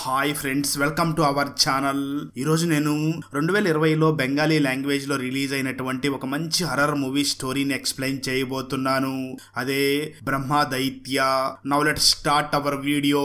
Hi friends, welcome to our channel. ఈరోజు నేను 2020లో Bengali language లో రిలీజ్ అయినటువంటి ఒక మంచి హర్రర్ మూవీ స్టోరీని ఎక్స్ప్లెయిన్ చేయబోతున్నాను. అదే Brahma Daitya. Now let's start our video.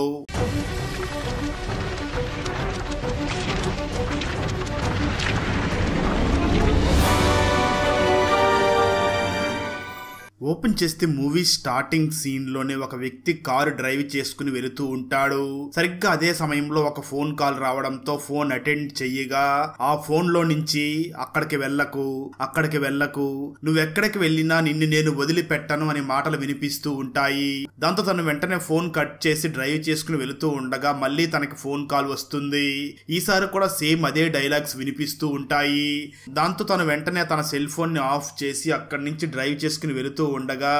Open చేస్తే మూవీ స్టార్టింగ్ సీన్ లోనే ఒక వ్యక్తి కారు డ్రైవ్ చేసుకుని వెళుతూ ఉంటాడు. సరిగ్గా అదే సమయంలో ఒక ఫోన్ కాల్ రావడంతో ఫోన్ అటెండ్ చెయ్యగా ఆ ఫోన్ లో నుంచి అక్కడికి వెళ్ళకు, నువ్వెక్కడికి వెళ్ళినా నిన్ను నేను వదిలిపెట్టను అనే మాటలు వినిపిస్తూ ఉంటాయి. దాంతో తను వెంటనే ఫోన్ కట్ చేసి డ్రైవ్ చేసుకుని వెళుతూ ఉండగా మళ్ళీ తనకి ఫోన్ కాల్ వస్తుంది. ఈసారి కూడా సేమ్ అదే డైలాగ్స్ వినిపిస్తూ ఉంటాయి. దాంతో తను వెంటనే తన సెల్ ఫోన్ ని ఆఫ్ చేసి అక్కడి నుంచి డ్రైవ్ చేసుకుని వెళుతూ ఉండగా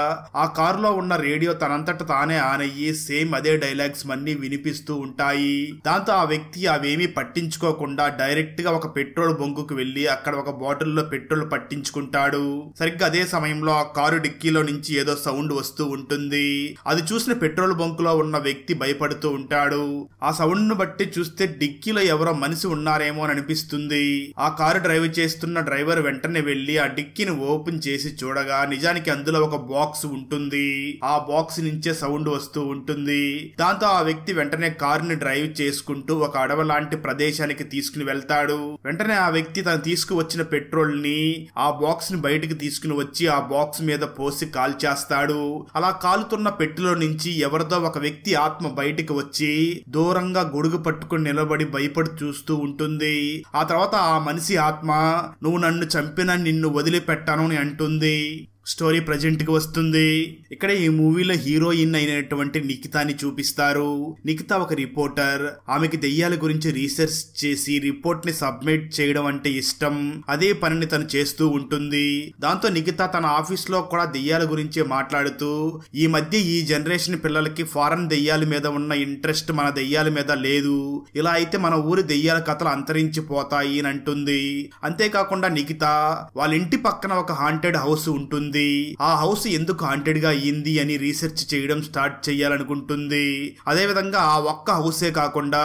ఆ కారులో ఉన్న రేడియో తనంతట తానే ఆన్ అయ్యి సేమ్ అదే డైలాగ్స్ అన్ని వినిపిస్తూ ఉంటాయి. దాంతో ఆ వ్యక్తి అవేమీ పట్టించుకోకుండా డైరెక్ట్ గా ఒక పెట్రోల్ బంకుకు వెళ్లి అక్కడ ఒక బాటిల్లో పెట్రోల్ పట్టించుకుంటాడు. సరిగ్గా అదే సమయంలో ఆ కారు డిక్కీలో నుంచి ఏదో సౌండ్ వస్తూ ఉంటుంది. అది చూసిన పెట్రోల్ బంకులో ఉన్న వ్యక్తి భయపడుతూ ఉంటాడు. ఆ సౌండ్ ను బట్టి చూస్తే డిక్కీలో ఎవరో మనిషి ఉన్నారేమో అని అనిపిస్తుంది. ఆ కారు డ్రైవ్ చేస్తున్న డ్రైవర్ వెంటనే వెళ్లి ఆ డిక్కీని ఓపెన్ చేసి చూడగా నిజానికి అందులో ఒక బాక్స్ ఉంటుంది. ఆ బాక్స్ నుంచే సౌండ్ వస్తూ ఉంటుంది. దాంతో ఆ వ్యక్తి వెంటనే కారుని డ్రైవ్ చేసుకుంటూ ఒక అడవి లాంటి ప్రదేశానికి తీసుకుని వెళ్తాడు. వెంటనే ఆ వ్యక్తి తను తీసుకువచ్చిన పెట్రోల్ ని ఆ బాక్స్ ని బయటికి తీసుకుని వచ్చి ఆ బాక్స్ మీద పోసి కాల్చేస్తాడు. అలా కాలుతున్న పెట్టెలో నుంచి ఎవరిదో ఒక వ్యక్తి ఆత్మ బయటికి వచ్చి దూరంగా గొడుగు పట్టుకుని నిలబడి భయపడి చూస్తూ ఉంటుంది. ఆ తర్వాత ఆ మనిషి ఆత్మ, నువ్వు నన్ను చంపినా నిన్ను వదిలిపెట్టాను అని అంటుంది. స్టోరీ ప్రజెంట్ కి వస్తుంది. ఇక్కడ ఈ మూవీలో హీరోయిన్ అయినటువంటి నిఖితాని చూపిస్తారు. నిఖిత ఒక రిపోర్టర్. ఆమెకి దెయ్యాల గురించి రీసెర్చ్ చేసి రిపోర్ట్ ని సబ్మిట్ చేయడం అంటే ఇష్టం. అదే పనిని తను చేస్తూ ఉంటుంది. దాంతో నిఖిత తన ఆఫీస్ లో కూడా దెయ్యాల గురించి మాట్లాడుతూ ఈ మధ్య ఈ జనరేషన్ పిల్లలకి ఫారెన్ దెయ్యాల మీద ఉన్న ఇంట్రెస్ట్ మన దెయ్యాల మీద లేదు. ఇలా అయితే మన ఊరి దెయ్యాల కథలు అంతరించిపోతాయి అని అంటుంది. అంతేకాకుండా నిఖిత వాళ్ళ ఇంటి పక్కన ఒక హాంటెడ్ హౌస్ ఉంటుంది. ఆ హౌస్ ఎందుకు హాంటెడ్ గా అయ్యింది అని రీసెర్చ్ చేయడం స్టార్ట్ చేయాలనుకుంటుంది. అదే విధంగా ఆ ఒక్క హౌసే కాకుండా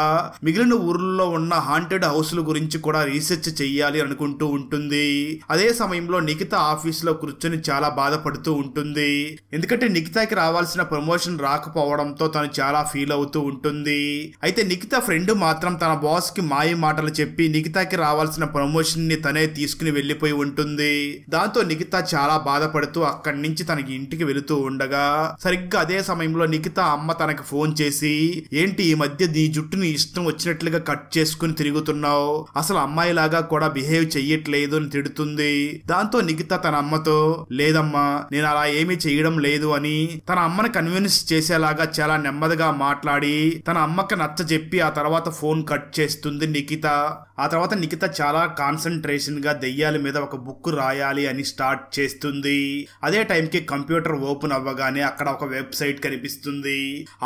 మిగిలిన ఊర్లలో ఉన్న హాంటెడ్ హౌస్ల గురించి కూడా రీసెర్చ్ చెయ్యాలి అనుకుంటూ ఉంటుంది. అదే సమయంలో నిఖిత ఆఫీస్ లో కూర్చొని చాలా బాధపడుతూ ఉంటుంది. ఎందుకంటే నిఖితకి రావాల్సిన ప్రమోషన్ రాకపోవడంతో తను చాలా ఫీల్ అవుతూ ఉంటుంది. అయితే నిఖిత ఫ్రెండ్ మాత్రం తన బాస్ కి మాయ మాటలు చెప్పి నిఖితకి రావాల్సిన ప్రమోషన్ ని తనే తీసుకుని వెళ్లిపోయి ఉంటుంది. దాంతో నిఖిత చాలా బాధపడుతూ అక్కడి నుంచి తనకి ఇంటికి వెళుతూ ఉండగా సరిగ్గా అదే సమయంలో నిఖిత అమ్మ తనకి ఫోన్ చేసి, ఏంటి ఈ మధ్య నీ జుట్టుని ఇష్టం వచ్చినట్లుగా కట్ చేసుకుని తిరుగుతున్నావు, అసలు అమ్మాయిలాగా కూడా బిహేవ్ చెయ్యట్లేదు అని తిడుతుంది. దాంతో నిఖిత తన అమ్మతో, లేదమ్మా నేను అలా ఏమీ చెయ్యడం లేదు అని తన అమ్మని కన్విన్స్ చేసేలాగా చాలా నెమ్మదిగా మాట్లాడి తన అమ్మకి నచ్చ చెప్పి ఆ తర్వాత ఫోన్ కట్ చేస్తుంది నిఖిత. ఆ తర్వాత నిఖిత చాలా కాన్సన్ట్రేషన్ గా దెయ్యాల మీద ఒక బుక్ రాయాలి అని స్టార్ట్ చేస్తుంది. అదే టైంకి కంప్యూటర్ ఓపెన్ అవ్వగానే అక్కడ ఒక వెబ్సైట్ కనిపిస్తుంది.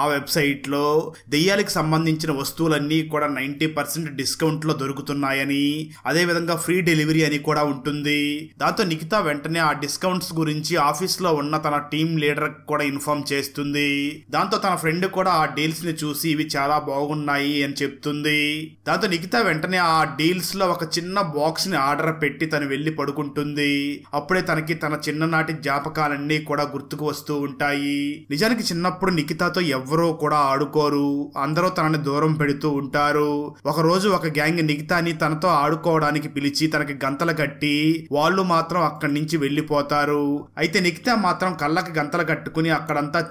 ఆ వెబ్సైట్ లో దెయ్యాలకు సంబంధించిన వస్తువులన్నీ కూడా 90% డిస్కౌంట్ లో దొరుకుతున్నాయని, అదే విధంగా ఫ్రీ డెలివరీ అని కూడా ఉంటుంది. దాంతో నిఖిత వెంటనే ఆ డిస్కౌంట్స్ గురించి ఆఫీస్ లో ఉన్న తన టీమ్ లీడర్ కూడా ఇన్ఫార్మ్ చేస్తుంది. దాంతో తన ఫ్రెండ్ కూడా ఆ డీల్స్ ని చూసి ఇవి చాలా బాగున్నాయి అని చెప్తుంది. దాంతో నిఖిత వెంటనే ఆ డీల్స్ లో ఒక చిన్న బాక్స్ ని ఆర్డర్ పెట్టి తను వెళ్లి పడుకుంటుంది. అప్పుడే తనకి తన చిన్ననాటి జ్ఞాపకాలన్నీ కూడా గుర్తుకు వస్తూ ఉంటాయి. నిజానికి చిన్నప్పుడు నిఖితతో ఎవ్వరూ కూడా ఆడుకోరు, అందరూ తనని దూరం పెడుతూ ఉంటారు. ఒక రోజు ఒక గ్యాంగ్ నిఖితాని తనతో ఆడుకోవడానికి పిలిచి తనకి గంతలు కట్టి వాళ్ళు మాత్రం అక్కడి నుంచి వెళ్లిపోతారు. అయితే నిఖిత మాత్రం కళ్ళకి గంతలు కట్టుకుని అక్కడంతా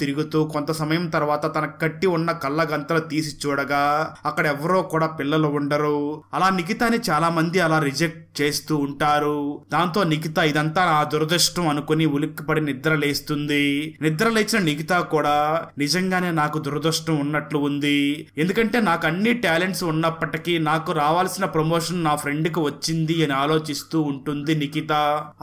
తిరుగుతూ కొంత సమయం తర్వాత తనకు కట్టి ఉన్న కళ్ళ గంతలు తీసి చూడగా అక్కడ ఎవరో కూడా పిల్లలు ఉండరు. అలా నిఖితాని చాలా మంది అలా రిజెక్ట్ చేస్తూ ఉంటారు. దాంతో నిఖిత ఇదంతా నా దురదృష్టం అనుకుని ఉలిక్కిపడి నిద్ర లేస్తుంది. నిద్ర లేచిన నిఖిత కూడా నిజంగానే నాకు దురదృష్టం ఉన్నట్లు ఉంది, ఎందుకంటే నాకు అన్ని టాలెంట్స్ ఉన్నప్పటికీ నాకు రావాల్సిన ప్రమోషన్ నా ఫ్రెండ్ కి వచ్చింది అని ఆలోచిస్తూ ఉంటుంది నిఖిత.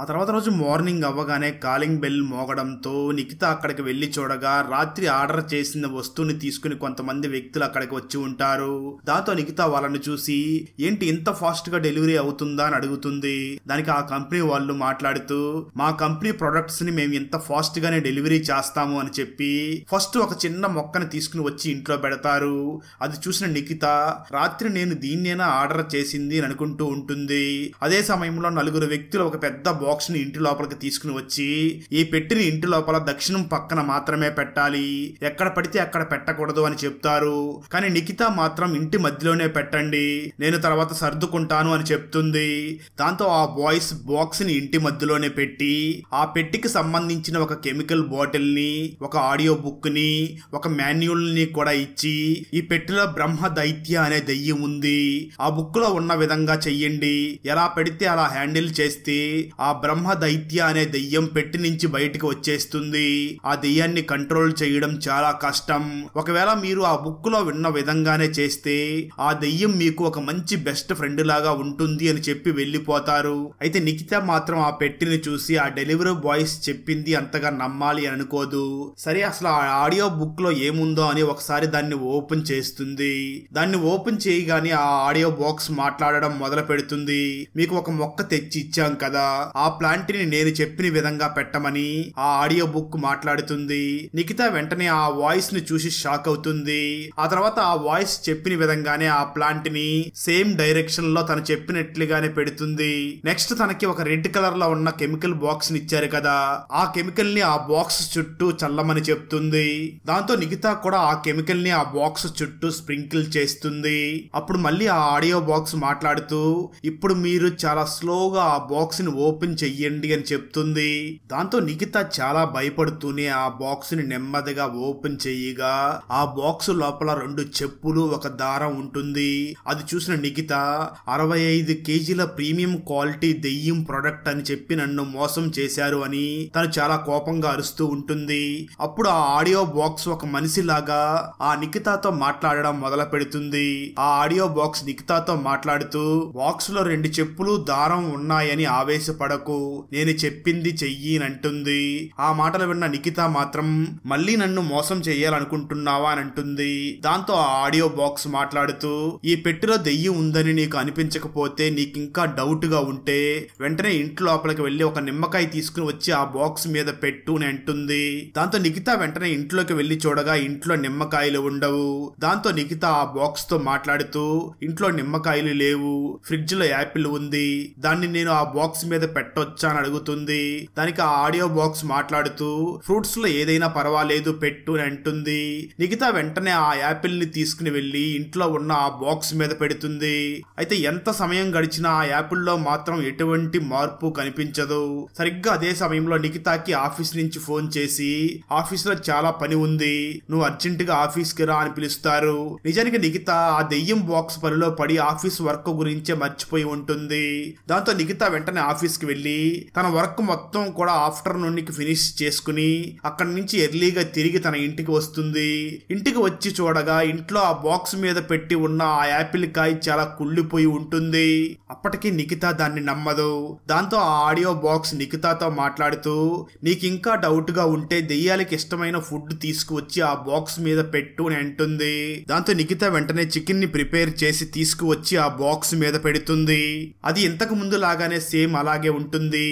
ఆ తర్వాత రోజు మార్నింగ్ అవ్వగానే కాలింగ్ బెల్ మోగడంతో నిఖిత అక్కడికి వెళ్లి చూడగా రాత్రి ఆర్డర్ చేసిన వస్తువుని తీసుకుని కొంతమంది వ్యక్తులు అక్కడికి వచ్చి ఉంటారు. దాంతో నిఖిత వాళ్ళని చూసి, ఏంటి ఇంత ఫాస్ట్ గా డెలివరీ అవుతుందా అని అడుగుతుంది. దానికి ఆ కంపెనీ వాళ్ళు మాట్లాడుతూ, మా కంపెనీ ప్రొడక్ట్స్ ని మేము ఇంత ఫాస్ట్ గానే డెలివరీ చేస్తాము అని చెప్పి ఫస్ట్ ఒక చిన్న మొక్కని తీసుకుని వచ్చి ఇంట్లో పెడతారు. అది చూసిన నిఖిత రాత్రి నేను దీన్నేనా ఆర్డర్ చేసింది అని అనుకుంటూ ఉంటుంది. అదే సమయంలో నలుగురు వ్యక్తులు ఒక పెద్ద బాక్స్ ని ఇంటి లోపలికి తీసుకుని వచ్చి ఈ పెట్టిని ఇంటి లోపల దక్షిణం పక్కన మాత్రమే పెట్టాలి, ఎక్కడ పడితే అక్కడ పెట్టకూడదు అని చెప్తారు. కానీ నిఖిత మాత్రం ఇంటి మధ్యలోనే పెట్టండి, నేను తర్వాత సర్దుకుంటాను అని చెప్తుంది. దాంతో ఆ బాయ్స్ బాక్స్ ని ఇంటి మధ్యలోనే పెట్టి ఆ పెట్టికి సంబంధించిన ఒక కెమికల్ బాటిల్ ని, ఒక ఆడియో బుక్ ని, ఒక మాన్యువల్ ని కూడా ఇచ్చి ఈ పెట్టిలో బ్రహ్మ దైత్య అనే దెయ్యం ఉంది, ఆ బుక్ లో ఉన్న విధంగా చెయ్యండి, ఎలా పెడితే అలా హ్యాండిల్ చేస్తే ఆ బ్రహ్మ దైత్య అనే దెయ్యం పెట్టి నుంచి బయటికి వచ్చేస్తుంది. ఆ దెయ్యాన్ని కంట్రోల్ చేయడం చాలా కష్టం. ఒకవేళ మీరు ఆ బుక్ లో విన్న విధంగానే చేస్తే ఆ దెయ్యం మీకు ఒక మంచి బెస్ట్ ఫ్రెండ్ లాగా ఉంటుంది అని చెప్పి వెళ్ళిపోతారు. అయితే నిఖిత మాత్రం ఆ పెట్టిని చూసి ఆ డెలివరీ బాయ్స్ చెప్పింది అంతగా నమ్మాలి అని అనుకోదు. సరే అసలు ఆ ఆడియో బుక్ లో ఏముందో అని ఒకసారి దాన్ని ఓపెన్ చేస్తుంది. దాన్ని ఓపెన్ చేయగానే ఆ ఆడియో బాక్స్ మాట్లాడడం మొదలు పెడుతుంది. మీకు ఒక మొక్క తెచ్చి ఇచ్చాం కదా, ఆ ప్లాంట్ ని నేను చెప్పిన విధంగా పెట్టమని ఆ ఆడియో బుక్ మాట్లాడుతుంది. నిఖిత వెంటనే ఆ వాయిస్ ని చూసి షాక్ అవుతుంది. ఆ తర్వాత ఆ వాయిస్ చెప్పిన విధంగానే ఆ ప్లాంట్ ని సేమ్ డైరెక్షన్ లో తను చెప్పినట్లుగానే పెడుతుంది. నెక్స్ట్ తనకి ఒక రెడ్ కలర్ లో ఉన్న కెమికల్ బాక్స్ ని ఇచ్చారు కదా, ఆ కెమికల్ ని ఆ బాక్స్ చుట్టూ చల్లమని చెప్తుంది. దాంతో నిఖిత కూడా ఆ కెమికల్ ని ఆ బాక్స్ చుట్టూ స్ప్రింకిల్ చేస్తుంది. అప్పుడు మళ్ళీ ఆ ఆడియో బాక్స్ మాట్లాడుతూ ఇప్పుడు మీరు చాలా స్లోగా ఆ బాక్స్ ని ఓపెన్ చెయ్యండి అని చెప్తుంది. దాంతో నిఖిత చాలా భయపడుతూనే ఆ బాక్స్ ని నెమ్మదిగా ఓపెన్ చెయ్యగా ఆ బాక్స్ లోపల 2 చెప్పులు, ఒక దారం ఉంటుంది. అది చూసిన నిఖిత 65 కేజీల ప్రీమియం క్వాలిటీ దెయ్యం ప్రొడక్ట్ అని చెప్పి నన్ను మోసం చేశారు అని తను చాలా కోపంగా అరుస్తూ ఉంటుంది. అప్పుడు ఆ ఆడియో బాక్స్ ఒక మనిషిలాగా ఆ నిఖితతో మాట్లాడడం మొదలు పెడుతుంది. ఆ ఆడియో బాక్స్ నిఖితతో మాట్లాడుతూ బాక్స్ లో 2 చెప్పులు, దారం ఉన్నాయని ఆవేశపడకు, నేను చెప్పింది చెయ్యి అంటుంది. ఆ మాటలు విన్న నిఖిత మాత్రం మళ్ళీ నన్ను మోసం చెయ్యాలనుకుంటున్నావా అని అంటుంది. దాంతో ఆ ఆడియో బాక్స్ మాట్లాడుతూ ఈ పెట్టిలో దెయ్యం ఉందని నీకు అనిపించకపోతే, నీకు ఇంకా డౌట్ గా ఉంటే వెంటనే ఇంటి లోపలికి వెళ్లి ఒక నిమ్మకాయ తీసుకుని వచ్చి ఆ బాక్స్ మీద పెట్టు అని అంటుంది. దాంతో నిఖిత వెంటనే ఇంట్లోకి వెళ్లి చూడగా ఇంట్లో నిమ్మకాయలు ఉండవు. దాంతో నిఖిత ఆ బాక్స్ తో మాట్లాడుతూ ఇంట్లో నిమ్మకాయలు లేవు, ఫ్రిడ్జ్ లో యాపిల్ ఉంది, దాన్ని నేను ఆ బాక్స్ మీద పెట్టొచ్చా అని అడుగుతుంది. దానికి ఆ ఆడియో బాక్స్ మాట్లాడుతూ ఫ్రూట్స్ లో ఏదైనా పర్వాలేదు పెట్టు అని అంటుంది. నిఖిత వెంటనే ఆ యాపిల్ ని తీసుకుని వెళ్లి ఇంట్లో ఉన్న ఆ బాక్స్ మీద పెడుతుంది. అయితే ఎంత సమయం గడిచినా ఆ యాపిల్ లో మాత్రం ఎటువంటి మార్పు కనిపించదు. సరిగ్గా అదే సమయంలో నిఖితకి ఆఫీస్ నుంచి ఫోన్ చేసి ఆఫీస్ లో చాలా పని ఉంది, నువ్వు అర్జెంట్ గా ఆఫీస్ కి రా అని పిలుస్తారు. నిజానికి నిఖిత ఆ దెయ్యం బాక్స్ పనిలో పడి ఆఫీస్ వర్క్ గురించే మర్చిపోయి ఉంటుంది. దాంతో నిఖిత వెంటనే ఆఫీస్ కి వెళ్లి తన వర్క్ మొత్తం కూడా ఆఫ్టర్నూన్ కి ఫినిష్ చేసుకుని అక్కడి నుంచి ఎర్లీగా తిరిగి తన ఇంటికి వస్తుంది. ఇంటికి వచ్చి చూడగా ఇంట్లో ఆ బాక్స్ మీద పెట్టి ఉన్న ఆ యాపిల్ కాయ చాలా కుళ్ళిపోయి ఉంటుంది. అప్పటికి నిఖిత దాన్ని నమ్మదు. దాంతో ఆ ఆడియో బాక్స్ నిఖితతో మాట్లాడుతూ నీకు ఇంకా డౌట్ గా ఉంటే దెయ్యాలకి ఇష్టమైన ఫుడ్ తీసుకువచ్చి ఆ బాక్స్ మీద పెట్టు అని అంటుంది. దాంతో నిఖిత వెంటనే చికెన్ ని ప్రిపేర్ చేసి తీసుకువచ్చి ఆ బాక్స్ మీద పెడుతుంది. అది ఇంతకు ముందు లాగానే సేమ్ అలాగే ఉంటుంది.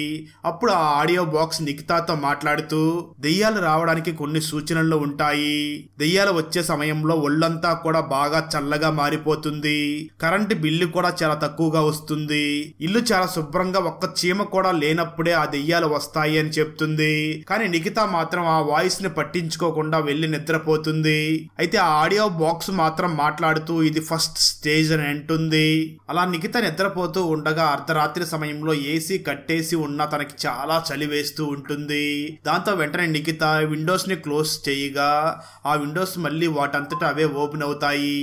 అప్పుడు ఆ ఆడియో బాక్స్ నిఖితతో మాట్లాడుతూ దెయ్యాలు రావడానికి కొన్ని సూచనలు ఉంటాయి, దెయ్యాలు వచ్చే సమయంలో ఒళ్ళంతా కూడా బాగా చల్లగా మారిపోతుంది, కరెంటు బిల్లు కూడా చాలా తక్కువగా వస్తుంది, ఇల్లు చాలా శుభ్రంగా ఒక్క చీమ కూడా లేనప్పుడే ఆ దెయ్యాలు వస్తాయి అని చెప్తుంది. కానీ నిఖిత మాత్రం ఆ వాయిస్ ని పట్టించుకోకుండా వెళ్లి నిద్రపోతుంది. అయితే ఆ ఆడియో బాక్స్ మాత్రం మాట్లాడుతూ ఇది ఫస్ట్ స్టేజ్ అని అంటుంది. అలా నిఖిత నిద్రపోతూ ఉండగా అర్ధరాత్రి సమయంలో ఏసీ కట్టేసి ఉన్న తనకి చాలా చలి వేస్తూ ఉంటుంది. దాంతో వెంటనే నిఖిత విండోస్ ని క్లోజ్ చేయగా ఆ విండోస్ మళ్ళీ వాటంతటా అవే ఓపెన్ అవుతాయి.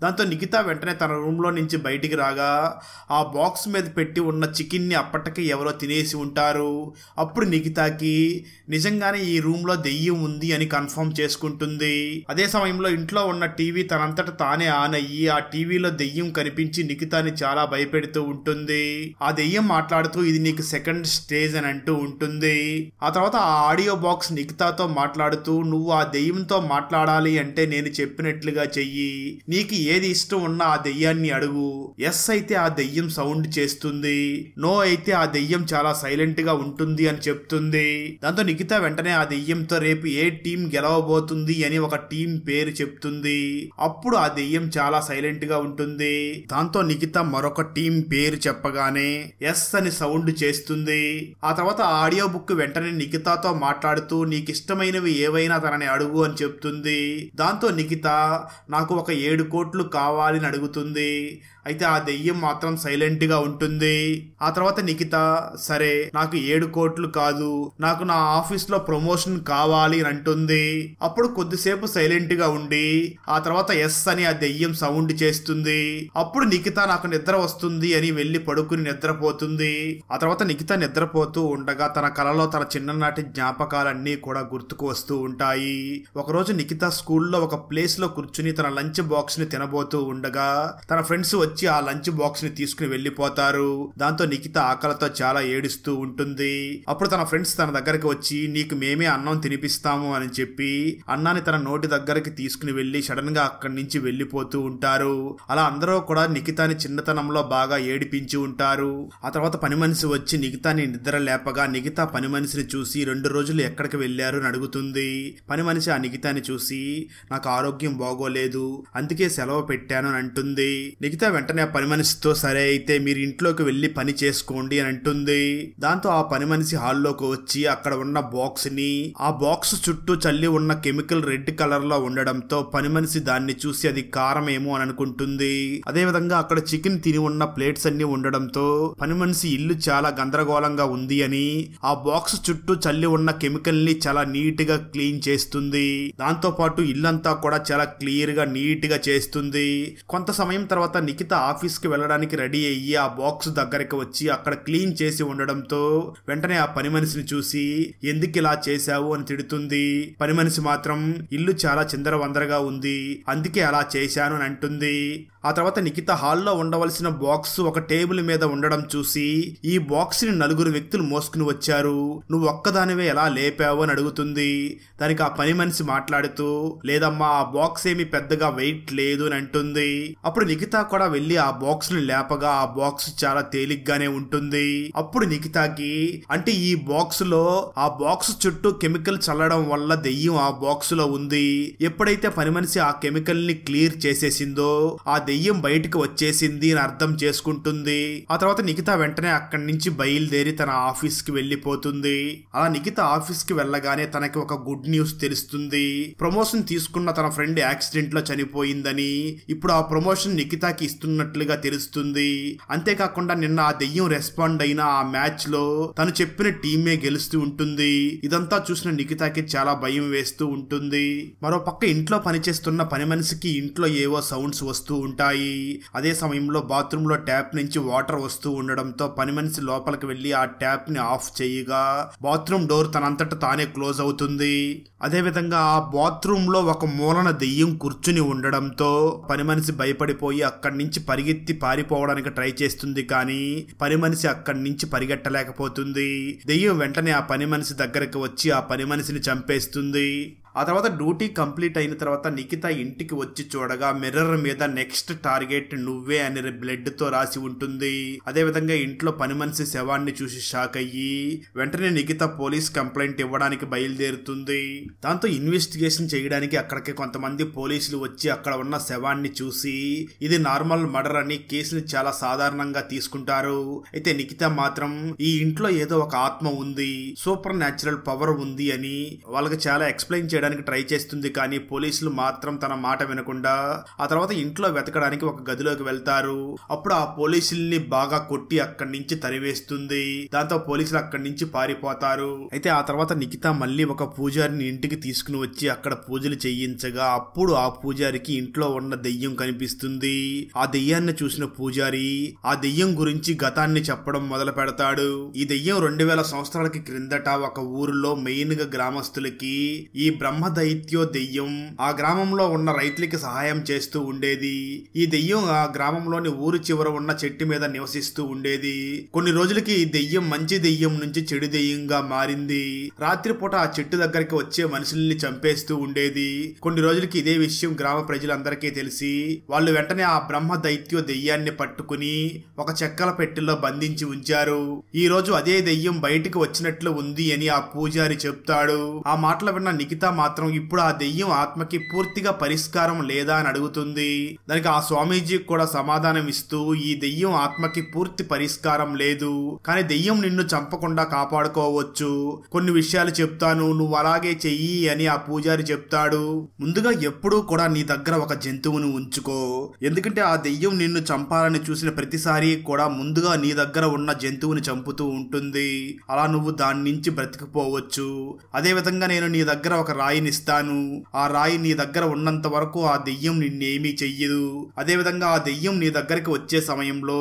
దాంతో నిఖిత వెంటనే తన రూమ్ లో నుంచి బయటికి రాగా ఆ బాక్స్ మీద పెట్టి ఉన్న చికెన్ ని అప్పటికి ఎవరో తినేసి ఉంటారు. అప్పుడు నిఖితకి నిజంగానే ఈ రూమ్ లో దెయ్యం ఉంది అని కన్ఫర్మ్ చేసుకుంటుంది. అదే సమయంలో ఇంట్లో ఉన్న టీవీ తనంతట తానే ఆన్ అయ్యి ఆ టీవీలో దెయ్యం కనిపించి నిఖితాని చాలా భయపెడుతూ ఉంటుంది. ఆ దెయ్యం మాట్లాడుతూ ఇది నీకు సెకండ్ స్టేజ్ అని అంటూ ఉంటుంది. ఆ తర్వాత ఆ ఆడియో బాక్స్ నిఖితతో మాట్లాడుతూ నువ్వు ఆ దెయ్యంతో మాట్లాడాలి అంటే నేను చెప్పినట్లుగా చెయ్యి, నీకు ఏది ఇష్టం ఉన్నా ఆ దెయ్యాన్ని అడుగు, ఎస్ అయితే ఆ దెయ్యం సౌండ్ చేస్తుంది, నో అయితే ఆ దెయ్యం చాలా సైలెంట్ గా ఉంటుంది అని చెప్తుంది. దాంతో నిఖిత వెంటనే ఆ దెయ్యంతో రేపు ఏ టీం గెలవబోతుంది అని ఒక టీం పేరు చెప్తుంది. అప్పుడు ఆ దెయ్యం చాలా సైలెంట్ గా ఉంటుంది. దాంతో నిఖిత మరొక టీం పేరు చెప్పగానే ఎస్ అని సౌండ్ చేస్తుంది. ఆ తర్వాత ఆడియో బుక్ వెంటనే నిఖితతో మాట్లాడుతూ నీకు ఇష్టమైనవి ఏవైనా తనని అడుగు అని చెప్తుంది. దాంతో నిఖిత నాకు ఒక 7 కోట్లు కావాలని అడుగుతుంది. అయితే ఆ దెయ్యం మాత్రం సైలెంట్ గా ఉంటుంది. ఆ తర్వాత నిఖిత సరే నాకు 7 కోట్లు కాదు, నాకు నా ఆఫీస్ లో ప్రమోషన్ కావాలి అని అంటుంది. అప్పుడు కొద్దిసేపు సైలెంట్ గా ఉండి ఆ తర్వాత ఎస్ అని ఆ దెయ్యం సౌండ్ చేస్తుంది. అప్పుడు నిఖిత నాకు నిద్ర వస్తుంది అని వెళ్లి పడుకుని నిద్రపోతుంది. ఆ తర్వాత నిఖిత నిద్రపోతూ ఉండగా తన కలలో తన చిన్ననాటి జ్ఞాపకాలన్నీ కూడా గుర్తుకు వస్తూ ఉంటాయి. ఒకరోజు నిఖిత స్కూల్లో ఒక ప్లేస్ లో కూర్చుని తన లంచ్ బాక్స్ ని తినబోతూ ఉండగా తన ఫ్రెండ్స్ వచ్చి ఆ లంచ్ బాక్స్ ని తీసుకుని వెళ్లిపోతారు. దాంతో నిఖిత ఆకలితో చాలా ఏడుస్తూ ఉంటుంది. అప్పుడు తన ఫ్రెండ్స్ తన దగ్గరికి వచ్చి నీకు మేమే అన్నం తినిపిస్తాము అని చెప్పి అన్నాన్ని తన నోటి దగ్గరికి తీసుకుని వెళ్లి సడన్ గా అక్కడి నుంచి వెళ్లిపోతూ ఉంటారు. అలా అందరూ కూడా నిఖితాని చిన్నతనంలో బాగా ఏడిపించి ఉంటారు. ఆ తర్వాత పని మనిషి వచ్చి నిఖితాని నిద్ర లేపగా నిఖిత పని మనిషిని చూసి 2 రోజులు ఎక్కడికి వెళ్లారు అని అడుగుతుంది. పని మనిషి ఆ నిఖితాని చూసి నాకు ఆరోగ్యం బాగోలేదు అందుకే సెలవు పెట్టాను అని అంటుంది. నిఖిత వెంటనే ఆ పని మనిషితో సరే అయితే మీరు ఇంట్లోకి వెళ్లి పని చేసుకోండి అని అంటుంది. దాంతో ఆ పని మనిషి హాల్లోకి వచ్చి అక్కడ ఉన్న బాక్స్ ని ఆ బాక్స్ చుట్టూ చల్లి ఉన్న కెమికల్ రెడ్ కలర్ లో ఉండడంతో పని మనిషి దాన్ని చూసి అది కారమేమో అని అనుకుంటుంది. అదే విధంగా అక్కడ చికెన్ తిని ఉన్న ప్లేట్స్ అన్ని ఉండడంతో పని మనిషి ఇల్లు చాలా గందరగోళంగా ఉంది అని ఆ బాక్స్ చుట్టూ చల్లి ఉన్న కెమికల్ ని చాలా నీట్ గా క్లీన్ చేస్తుంది. దాంతో పాటు ఇల్లంతా కూడా చాలా క్లియర్ గా నీట్ గా చేస్తుంది. కొంత సమయం తర్వాత నిఖిత ఆఫీస్ కి వెళ్ళడానికి రెడీ అయ్యి ఆ బాక్స్ దగ్గరికి వచ్చి అక్కడ క్లీన్ చేసి ఉండడంతో వెంటనే ఆ పని మనిషిని చూసి ఎందుకు ఇలా చేశావు అని తిడుతుంది. పని మనిషి మాత్రం ఇల్లు చాలా చిందరవందరగా ఉంది అందుకే అలా చేశాను అని అంటుంది. ఆ తర్వాత నిఖిత హాల్లో ఉండవలసిన బాక్స్ ఒక టేబుల్ మీద ఉండడం చూసి ఈ బాక్స్ ని 4 వ్యక్తులు మోసుకుని వచ్చారు, నువ్వు ఒక్కదానివే ఎలా లేపావు అని అడుగుతుంది. దానికి ఆ పని మనిషి మాట్లాడుతూ లేదమ్మా ఆ బాక్స్ ఏమి పెద్దగా వెయిట్ లేదు అని అంటుంది. అప్పుడు నిఖిత కూడా వెళ్లి ఆ బాక్స్ ని లేపగా ఆ బాక్స్ చాలా తేలిగ్గానే ఉంటుంది. అప్పుడు నిఖితకి అంటే ఈ బాక్స్ లో ఆ బాక్స్ చుట్టూ కెమికల్ చల్లడం వల్ల దెయ్యం ఆ బాక్స్ లో ఉంది. ఎప్పుడైతే పని మనిషి ఆ కెమికల్ ని క్లియర్ చేసేసిందో ఆ దెయ్యం బయటకు వచ్చేసింది అని అర్థం చేసుకుంటుంది. ఆ తర్వాత నిఖిత వెంటనే అక్కడి నుంచి బయలుదేరి తన ఆఫీస్ కి వెళ్లిపోతుంది. అలా నిఖిత ఆఫీస్ కి వెళ్ళగానే తనకి ఒక గుడ్ న్యూస్ తెలుస్తుంది. ప్రమోషన్ తీసుకున్న తన ఫ్రెండ్ యాక్సిడెంట్ లో చనిపోయిందని ఇప్పుడు ఆ ప్రమోషన్ నిఖితకి ఇస్తున్నట్లుగా తెలుస్తుంది. అంతేకాకుండా నిన్న ఆ దెయ్యం రెస్పాండ్ అయిన ఆ మ్యాచ్ లో తను చెప్పిన టీమే గెలుస్తూ ఉంటుంది. ఇదంతా చూసిన నిఖితకి చాలా భయం వేస్తూ ఉంటుంది. మరో పక్క ఇంట్లో పనిచేస్తున్న పని మనిషికి ఇంట్లో ఏవో సౌండ్స్ వస్తూ ఉంటాయి. అదే సమయంలో బాత్రూమ్ లో ట్యాప్ నుంచి వాటర్ వస్తూ ఉండడంతో పని మనిషి లోపలికి వెళ్లి ఆ ట్యాప్ ని ఆఫ్ చేయగా బాత్రూమ్ డోర్ తనంతట తానే క్లోజ్ అవుతుంది. అదే విధంగా ఆ బాత్రూమ్ లో ఒక మూలన దెయ్యం కూర్చుని ఉండడంతో పని మనిషి భయపడిపోయి అక్కడి నుంచి పరిగెత్తి పారిపోవడానికి ట్రై చేస్తుంది. కానీ పని మనిషి అక్కడి నుంచి పరిగెట్టలేకపోతుంది. దెయ్యం వెంటనే ఆ పని మనిషి దగ్గరకు వచ్చి ఆ పని మనిషిని చంపేస్తుంది. ఆ తర్వాత డ్యూటీ కంప్లీట్ అయిన తర్వాత నిఖిత ఇంటికి వచ్చి చూడగా మిర్రర్ మీద నెక్స్ట్ టార్గెట్ నువ్వే అని బ్లడ్ తో రాసి ఉంటుంది. అదే విధంగా ఇంట్లో పని మనిషి శవాన్ని చూసి షాక్ అయ్యి వెంటనే నిఖిత పోలీస్ కంప్లైంట్ ఇవ్వడానికి బయలుదేరుతుంది. దాంతో ఇన్వెస్టిగేషన్ చేయడానికి అక్కడికి కొంతమంది పోలీసులు వచ్చి అక్కడ ఉన్న శవాన్ని చూసి ఇది నార్మల్ మర్డర్ అని కేసుని చాలా సాధారణంగా తీసుకుంటారు. అయితే నిఖిత మాత్రం ఈ ఇంట్లో ఏదో ఒక ఆత్మ ఉంది, సూపర్ న్యాచురల్ పవర్ ఉంది అని వాళ్ళకి చాలా ఎక్స్ప్లెయిన్ చేయడానికి ట్రై చేస్తుంది. కానీ పోలీసులు మాత్రం తన మాట వినకుండా ఆ తర్వాత ఇంట్లో వెతకడానికి ఒక గదిలోకి వెళ్తారు. అప్పుడు ఆ పోలీసుల్ని బాగా కొట్టి అక్కడి నుంచి తరివేస్తుంది. దాంతో పోలీసులు అక్కడి నుంచి పారిపోతారు. అయితే ఆ తర్వాత నిఖిత మళ్ళీ ఒక పూజారిని ఇంటికి తీసుకుని వచ్చి అక్కడ పూజలు చేయించగా అప్పుడు ఆ పూజారికి ఇంట్లో ఉన్న దెయ్యం కనిపిస్తుంది. ఆ దెయ్యాన్ని చూసిన పూజారి ఆ దెయ్యం గురించి గతాన్ని చెప్పడం మొదలు పెడతాడు. ఈ దెయ్యం 2000 సంవత్సరాలకి క్రిందట ఒక ఊరిలో మెయిన్ గా గ్రామస్తులకి ఈ బ్రహ్మదైత్యో దెయ్యం ఆ గ్రామంలో ఉన్న రైతులకి సహాయం చేస్తూ ఉండేది. ఈ దెయ్యం ఆ గ్రామంలోని ఊరు చివర ఉన్న చెట్టు మీద నివసిస్తూ ఉండేది. కొన్ని రోజులకి ఈ దెయ్యం మంచి దెయ్యం నుంచి చెడు దెయ్యంగా మారింది. రాత్రిపూట ఆ చెట్టు దగ్గరికి వచ్చే మనుషుల్ని చంపేస్తూ ఉండేది. కొన్ని రోజులకి ఇదే విషయం గ్రామ ప్రజలందరికీ తెలిసి వాళ్ళు వెంటనే ఆ బ్రహ్మ దైత్యో దెయ్యాన్ని పట్టుకుని ఒక చెక్కల పెట్టెలో బంధించి ఉంచారు. ఈ రోజు అదే దెయ్యం బయటికి వచ్చినట్లు ఉంది అని ఆ పూజారి చెప్తాడు. ఆ మాటలు విన్న నిఖిత మాత్రం ఇప్పుడు ఆ దెయ్యం ఆత్మకి పూర్తిగా పరిష్కారం లేదా అని అడుగుతుంది. దానికి ఆ స్వామీజీ కూడా సమాధానం ఇస్తూ ఈ దెయ్యం ఆత్మకి పూర్తి పరిష్కారం లేదు, కానీ దెయ్యం నిన్ను చంపకుండా కాపాడుకోవచ్చు. కొన్ని విషయాలు చెప్తాను, నువ్వు అలాగే చెయ్యి అని ఆ పూజారి చెప్తాడు. ముందుగా ఎప్పుడూ కూడా నీ దగ్గర ఒక జంతువును ఉంచుకో, ఎందుకంటే ఆ దెయ్యం నిన్ను చంపాలని చూసిన ప్రతిసారి కూడా ముందుగా నీ దగ్గర ఉన్న జంతువుని చంపుతూ ఉంటుంది. అలా నువ్వు దాని నుంచి బ్రతికిపోవచ్చు. అదే విధంగా నేను నీ దగ్గర ఒక రాయినిస్తాను. ఆ రాయి నీ దగ్గర ఉన్నంత వరకు ఆ దెయ్యం నిన్నేమీ చెయ్యదు. అదే విధంగా ఆ దెయ్యం నీ దగ్గరికి వచ్చే సమయంలో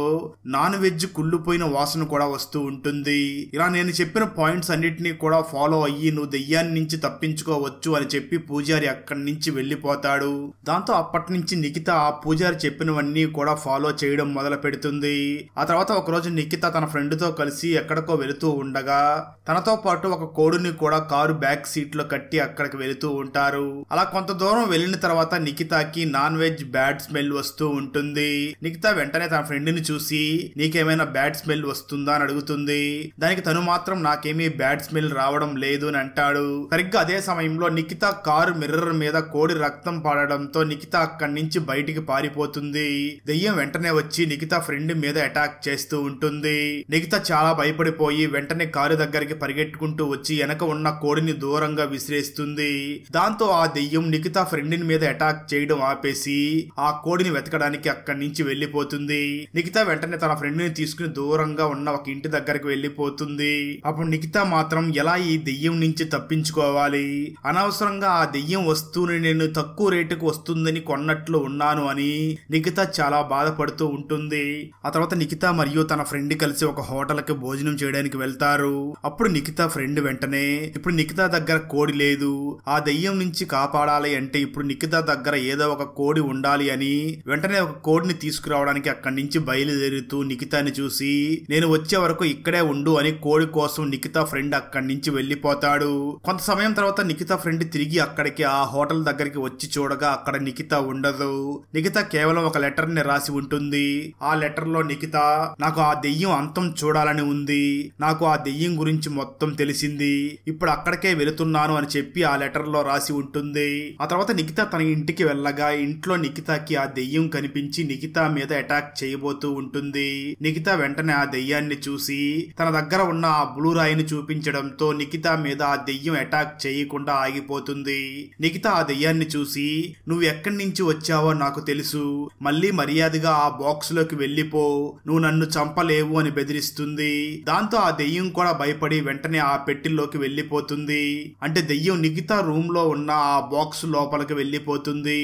నాన్ వెజ్ కుళ్ళిపోయిన వాసన కూడా వస్తూ ఉంటుంది. ఇలా నేను చెప్పిన పాయింట్స్ అన్నిటినీ కూడా ఫాలో అయ్యి నువ్వు దెయ్యాన్ని నుంచి తప్పించుకోవచ్చు అని చెప్పి పూజారి అక్కడి నుంచి వెళ్ళిపోతాడు. దాంతో అప్పటి నుంచి నిఖిత ఆ పూజారి చెప్పినవన్నీ కూడా ఫాలో చేయడం మొదలు పెడుతుంది. ఆ తర్వాత ఒకరోజు నిఖిత తన ఫ్రెండ్ తో కలిసి ఎక్కడికో వెళుతూ ఉండగా తనతో పాటు ఒక కోడిని కూడా కారు బ్యాక్ సీట్ లో కట్టి అక్కడికి వెళుతూ ఉంటారు. అలా కొంత దూరం వెళ్ళిన తర్వాత నిఖితకి నాన్ వెజ్ బ్యాడ్ స్మెల్ వస్తూ ఉంటుంది. నిఖిత వెంటనే తన ఫ్రెండ్ ని చూసి నీకేమైనా బ్యాడ్ స్మెల్ వస్తుందా అని అడుగుతుంది. దానికి తను మాత్రం నాకేమీ బ్యాడ్ స్మెల్ రావడం లేదు అని అంటాడు. సరిగ్గా అదే సమయంలో నిఖిత కారు మిర్రర్ మీద కోడి రక్తం పడడంతో నిఖిత అక్కడి నుంచి బయటికి పారిపోతుంది. దెయ్యం వెంటనే వచ్చి నిఖిత ఫ్రెండ్ మీద అటాక్ చేస్తూ ఉంటుంది. నిఖిత చాలా భయపడిపోయి వెంటనే కారు దగ్గరికి పరిగెట్టుకుంటూ వచ్చి వెనక ఉన్న కోడిని దూరంగా విసిరేస్తుంది. దాంతో ఆ దెయ్యం నిఖిత ఫ్రెండ్ మీద అటాక్ చేయడం ఆపేసి ఆ కోడిని వెతకడానికి అక్కడి నుంచి వెళ్లిపోతుంది. నిఖిత వెంటనే తన ఫ్రెండ్ ని తీసుకుని దూరంగా ఉన్న ఒక ఇంటి దగ్గరికి వెళ్లిపోతుంది. అప్పుడు నిఖిత మాత్రం ఎలా ఈ దెయ్యం నుంచి తప్పించుకోవాలి, అనవసరంగా ఆ దెయ్యం వస్తువుని నేను తక్కువ రేటుకు వస్తుందని కొన్నట్లు ఉన్నాను అని నిఖిత చాలా బాధపడుతూ ఉంటుంది. ఆ తర్వాత నిఖిత మరియు తన ఫ్రెండ్ కలిసి ఒక హోటల్ కి భోజనం చేయడానికి వెళ్తారు. అప్పుడు నిఖిత ఫ్రెండ్ వెంటనే ఇప్పుడు నిఖిత దగ్గర కోడి లేదు, ఆ దెయ్యం నుంచి కాపాడాలి అంటే ఇప్పుడు నిఖిత దగ్గర ఏదో ఒక కోడి ఉండాలి అని వెంటనే ఒక కోడిని తీసుకురావడానికి అక్కడి నుంచి బయలుదేరుతూ నిఖితాని చూసి నేను వచ్చే వరకు ఇక్కడే ఉండు అని కోడి కోసం నిఖిత ఫ్రెండ్ అక్కడి నుంచి వెళ్లిపోతాడు. కొంత సమయం తర్వాత నిఖిత ఫ్రెండ్ తిరిగి అక్కడికి ఆ హోటల్ దగ్గరికి వచ్చి చూడగా అక్కడ నిఖిత ఉండదు. నిఖిత కేవలం ఒక లెటర్ ని రాసి ఉంటుంది. ఆ లెటర్ లో నిఖిత నాకు ఆ దెయ్యం అంతం చూడాలని ఉంది, నాకు ఆ దెయ్యం గురించి మొత్తం తెలిసింది, ఇప్పుడు అక్కడికే వెళుతున్నాను అని చెప్పి ఆ లెటర్ లో రాసి ఉంటుంది. ఆ తర్వాత నిఖిత తన ఇంటికి వెళ్ళగా ఇంట్లో నిఖితకి ఆ దెయ్యం కనిపించి నిఖిత మీద అటాక్ చేయబోతూ ఉంటుంది. నిఖిత వెంటనే ఆ దెయ్యాన్ని చూసి తన దగ్గర ఉన్న ఆ బ్లూ రాయిని చూపించడంతో నిఖిత మీద ఆ దెయ్యం అటాక్ చేయకుండా ఆగిపోతుంది. నిఖిత ఆ దెయ్యాన్ని చూసి నువ్వు ఎక్కడి నుంచి వచ్చావో నాకు తెలుసు, మళ్ళీ మర్యాదగా ఆ బాక్స్ లోకి వెళ్ళిపో, నువ్వు నన్ను చంపలేవు అని బెదిరిస్తుంది. దాంతో ఆ దెయ్యం కూడా భయపడి వెంటనే ఆ పెట్టెల్లోకి వెళ్ళిపోతుంది. అంటే దెయ్యం నిఖిత రూమ్ లో ఉన్న ఆ బాక్స్ లోపలికి వెళ్ళిపోతుంది.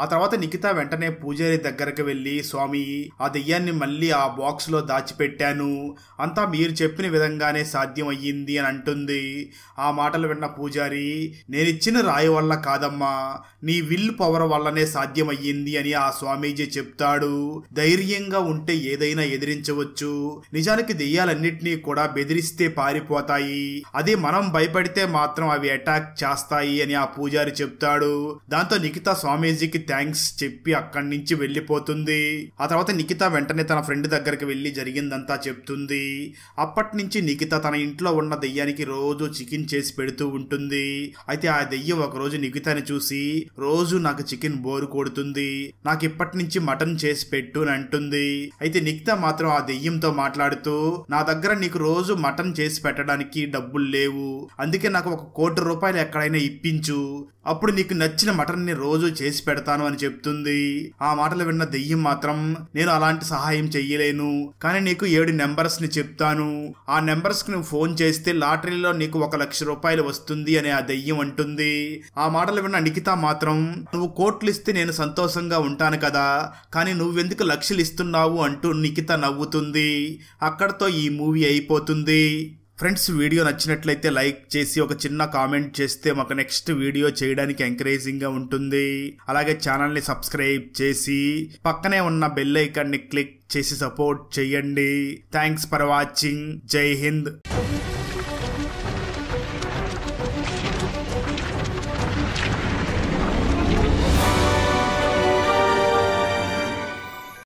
ఆ తర్వాత నిఖిత వెంటనే పూజారి దగ్గరకు వెళ్లి స్వామి ఆ దెయ్యాన్ని మళ్ళీ ఆ బాక్స్ లో దాచిపెట్టాను, అంతా మీరు చెప్పిన విధంగానే సాధ్యం అయ్యింది అని అంటుంది. ఆ మాటలు విన్న పూజారి నేనిచ్చిన రాయి వల్ల కాదమ్మా, నీ విల్ పవర్ వల్లనే సాధ్యం అయ్యింది అని ఆ స్వామీజీ చెప్తాడు. ధైర్యంగా ఉంటే ఏదైనా ఎదిరించవచ్చు, నిజానికి దెయ్యాలన్నిటినీ కూడా బెదిరిస్తే పారిపోతాయి, అదే మనం భయపడితే మాత్రం అవి అటాక్ చేస్తాయి అని ఆ పూజారి చెప్తాడు. దాంతో నిఖిత స్వామీజీకి థ్యాంక్స్ చెప్పి అక్కడి నుంచి వెళ్లిపోతుంది. ఆ తర్వాత నిఖిత వెంటనే తన ఫ్రెండ్ దగ్గరికి వెళ్లి జరిగిందంతా చెప్తుంది. అప్పటి నుంచి నిఖిత తన ఇంట్లో ఉన్న దెయ్యానికి రోజు చికెన్ చేసి పెడుతూ ఉంటుంది. అయితే ఆ దెయ్యం ఒక రోజు నిఖితని చూసి రోజు నాకు చికెన్ బోరు కొడుతుంది, నాకు ఇప్పటి నుంచి మటన్ చేసి పెట్టు అని అంటుంది. అయితే నిఖిత మాత్రం ఆ దెయ్యంతో మాట్లాడుతూ నా దగ్గర నీకు రోజు మటన్ చేసి పెట్టడానికి డబ్బులు లేవు, అందుకే నాకు 1 కోటి రూపాయలు ఎక్కడైనా ఇప్పించు, అప్పుడు నీకు నచ్చిన మటన్ ని రోజు చేసి పెడతాను అని చెప్తుంది. ఆ మాటలు విన్న దెయ్యం మాత్రం నేను అలాంటి సహాయం చెయ్యలేను, కానీ నీకు 7 నెంబర్స్ ని చెప్తాను, ఆ నెంబర్స్ కి నువ్వు ఫోన్ చేస్తే లాటరీలో నీకు 1 లక్ష రూపాయలు వస్తుంది అని ఆ దెయ్యం అంటుంది. ఆ మాటలు విన్న నిఖిత మాత్రం నువ్వు కోట్లు ఇస్తే నేను సంతోషంగా ఉంటాను కదా, కానీ నువ్వెందుకు లక్షలు ఇస్తున్నావు అంటూ నిఖిత నవ్వుతుంది. అక్కడతో ఈ మూవీ అయిపోతుంది. ఫ్రెండ్స్, వీడియో నచ్చినట్లయితే లైక్ చేసి ఒక చిన్న కామెంట్ చేస్తే మాకు నెక్స్ట్ వీడియో చేయడానికి ఎంకరేజింగ్ గా ఉంటుంది. అలాగే ఛానల్ ని సబ్స్క్రైబ్ చేసి పక్కనే ఉన్న బెల్ ఐకాన్ ని క్లిక్ చేసి సపోర్ట్ చేయండి. Thanks for watching. జై హింద్.